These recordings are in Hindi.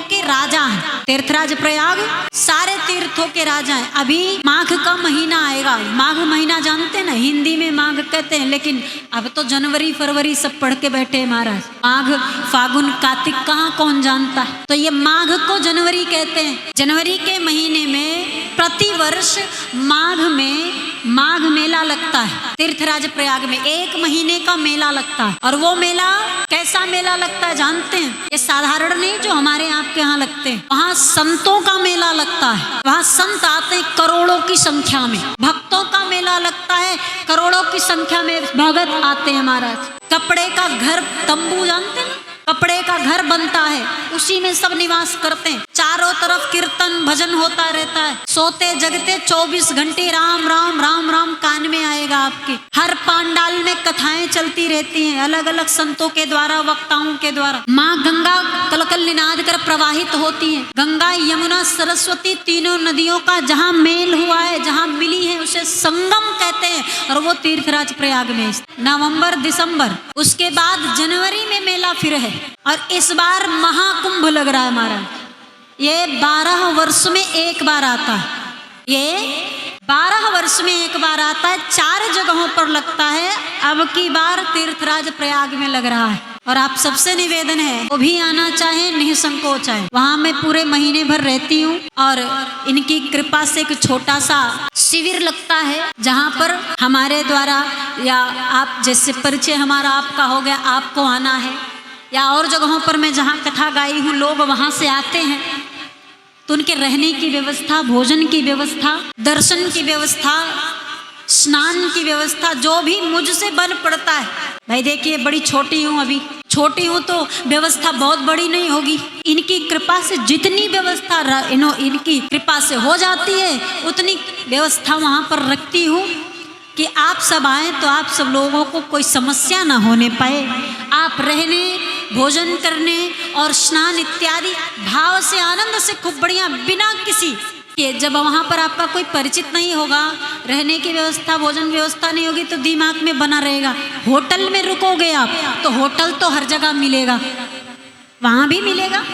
के राजा हैं। तीर्थराज प्रयाग सारे तीर्थों के राजा हैं। अभी माघ का महीना आएगा, माघ महीना जानते हैं ना, हिंदी में माघ कहते हैं, लेकिन अब तो जनवरी फरवरी सब पढ़ के बैठे हैं महाराज। माघ फागुन कार्तिक कहाँ कौन जानता है। तो ये माघ को जनवरी कहते हैं। जनवरी के महीने में प्रतिवर्ष माघ में माघ मेला लगता है। तीर्थराज प्रयाग में 1 महीने का मेला लगता है। और वो मेला कैसा मेला लगता है जानते हैं? ये साधारण नहीं जो हमारे आपके यहाँ लगते हैं। वहाँ संतों का मेला लगता है। वहाँ संत आते हैं करोड़ों की संख्या में। भक्तों का मेला लगता है, करोड़ों की संख्या में भगत आते हैं महाराज। कपड़े का घर, तंबू जानते हैं, कपड़े का घर बनता है, उसी में सब निवास करते हैं। चारों तरफ कीर्तन भजन होता रहता है। सोते जगते 24 घंटे राम राम राम राम कान में आएगा आपके। हर पांडाल में कथाएं चलती रहती हैं, अलग अलग संतों के द्वारा, वक्ताओं के द्वारा। माँ गंगा कलकल निनाद कर प्रवाहित होती है। गंगा यमुना सरस्वती तीनों नदियों का जहाँ मेल हुआ है, जहाँ मिली है, उसे संगम कहते हैं। और वो तीर्थराज प्रयाग में नवंबर दिसंबर, उसके बाद जनवरी में मेला फिर है। और इस बार महाकुंभ लग रहा है महाराज। ये 12 वर्ष में एक बार आता है। ये 12 वर्ष में एक बार आता है। 4 जगहों पर लगता है। अब की बार तीर्थराज प्रयाग में लग रहा है। और आप सबसे निवेदन है, वो भी आना चाहे निसंकोच आए। वहाँ मैं पूरे महीने भर रहती हूँ और इनकी कृपा से एक छोटा सा शिविर लगता है, जहाँ पर हमारे द्वारा या आप जैसे परिचय हमारा आपका हो गया, आपको आना है, या और जगहों पर मैं जहाँ कथा गाई हूँ लोग वहाँ से आते हैं, तो उनके रहने की व्यवस्था, भोजन की व्यवस्था, दर्शन की व्यवस्था, स्नान की व्यवस्था जो भी मुझसे बन पड़ता है। भाई देखिए, बड़ी छोटी हूँ, अभी छोटी हूँ तो व्यवस्था बहुत बड़ी नहीं होगी। इनकी कृपा से जितनी व्यवस्था इनकी कृपा से हो जाती है, उतनी व्यवस्था वहाँ पर रखती हूँ कि आप सब आए तो आप सब लोगों को कोई समस्या ना होने पाए। आप रहने, भोजन करने और स्नान इत्यादि भाव से, आनंद से खूब बढ़िया, बिना किसी के, जब वहाँ पर आपका कोई परिचित नहीं होगा, रहने की व्यवस्था, भोजन व्यवस्था नहीं होगी, तो दिमाग में बना रहेगा। होटल में रुकोगे आप तो होटल तो हर जगह मिलेगा, वहाँ भी मिलेगा,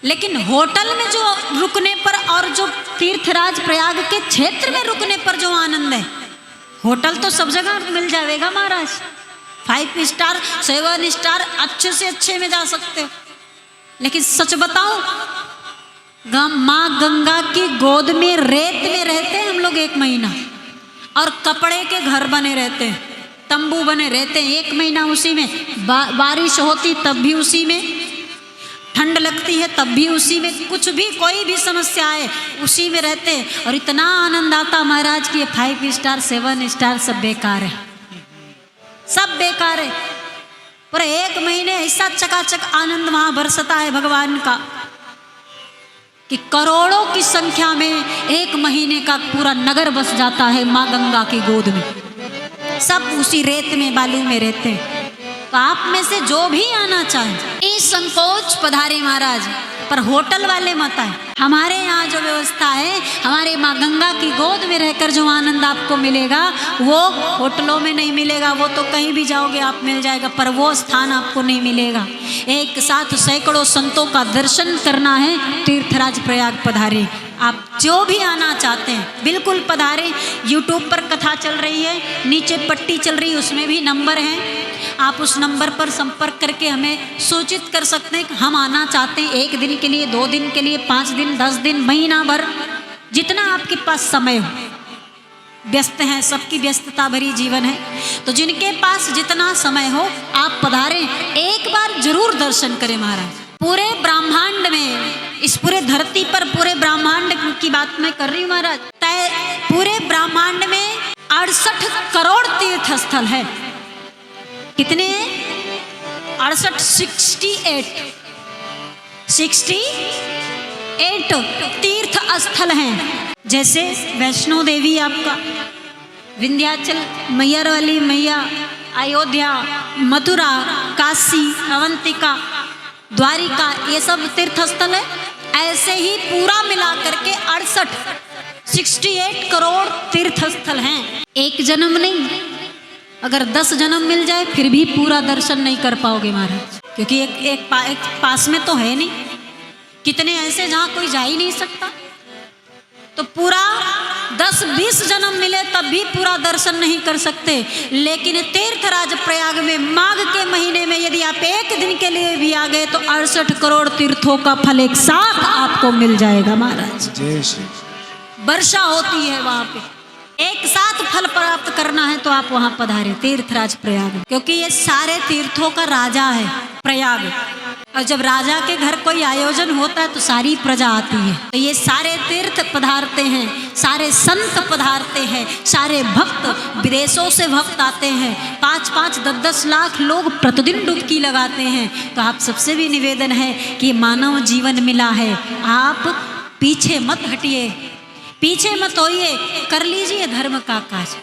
लेकिन होटल में जो रुकने पर और जो तीर्थराज प्रयाग के क्षेत्र में रुकने पर जो आनंद है, होटल तो सब जगह मिल जाएगा महाराज। 5 स्टार 7 स्टार अच्छे से अच्छे में जा सकते हो। लेकिन सच बताओ, माँ गंगा की गोद में रेत में रहते हैं हम लोग 1 महीना, और कपड़े के घर बने रहते हैं, तंबू बने रहते हैं 1 महीना उसी में। बारिश होती तब भी उसी में, ठंड लगती है तब भी उसी में, कुछ भी कोई भी समस्या आए उसी में रहते हैं। और इतना आनंद आता महाराज कि 5 स्टार 7 स्टार सब बेकार है, सब बेकार है। पर 1 महीने ऐसा चकाचक आनंद वहाँ बरसता है भगवान का कि करोड़ों की संख्या में 1 महीने का पूरा नगर बस जाता है माँ गंगा की गोद में। सब उसी रेत में, बालू में रहते हैं। तो आप में से जो भी आना चाहे निसंकोच पधारे महाराज। पर होटल वाले मत आए। हमारे यहाँ जो व्यवस्था है, हमारे माँ गंगा की गोद में रहकर जो आनंद आपको मिलेगा, वो होटलों में नहीं मिलेगा। वो तो कहीं भी जाओगे आप मिल जाएगा, पर वो स्थान आपको नहीं मिलेगा। एक साथ सैकड़ों संतों का दर्शन करना है, तीर्थराज प्रयाग पधारे। आप जो भी आना चाहते हैं बिल्कुल पधारें। यूट्यूब पर कथा चल रही है, नीचे पट्टी चल रही है, उसमें भी नंबर है। आप उस नंबर पर संपर्क करके हमें सूचित कर सकते हैं कि हम आना चाहते हैं 1 दिन के लिए, 2 दिन के लिए, 5 दिन, 10 दिन, महीना भर, जितना आपके पास समय हो। व्यस्त हैं, सबकी व्यस्तता भरी जीवन है, तो जिनके पास जितना समय हो आप पधारें। एक बार जरूर दर्शन करें महाराज। पूरे ब्रह्मांड में, इस पूरे धरती पर, पूरे ब्रह्मांड की बात मैं कर रही हूँ महाराज, पूरे ब्रह्मांड में 68 करोड़ तीर्थ स्थल है। कितने? 68 तीर्थ स्थल हैं। जैसे वैष्णो देवी आपका, विंध्याचल, मैयर वाली मैया, अयोध्या, मथुरा, काशी, अवंतिका, द्वारिका, ये सब तीर्थ स्थल है। ऐसे ही पूरा मिला करके 68 करोड़ तीर्थ स्थल हैं। एक जन्म नहीं, अगर 10 जन्म मिल जाए फिर भी पूरा दर्शन नहीं कर पाओगे महाराज, क्योंकि एक पास में तो है नहीं कितने ऐसे जहां कोई जा ही नहीं सकता। तो पूरा 10-20 जन्म मिले तब भी पूरा दर्शन नहीं कर सकते। लेकिन तीर्थराज प्रयाग में माघ के महीने में यदि आप एक दिन के लिए भी आ गए तो 68 करोड़ तीर्थों का फल एक साथ आपको मिल जाएगा महाराज। जय श्री। वर्षा होती है वहां पे, एक साथ फल प्राप्त करना है तो आप वहां पधारे तीर्थराज प्रयाग, क्योंकि ये सारे तीर्थों का राजा है प्रयाग। और जब राजा के घर कोई आयोजन होता है तो सारी प्रजा आती है। तो ये सारे तीर्थ पधारते हैं, सारे संत पधारते हैं, सारे भक्त, विदेशों से भक्त आते हैं। 5-5, 10-10 लाख लोग प्रतिदिन डुबकी लगाते हैं। तो आप सबसे भी निवेदन है कि मानव जीवन मिला है, आप पीछे मत हटिए, पीछे मत होइए, कर लीजिए धर्म का काज।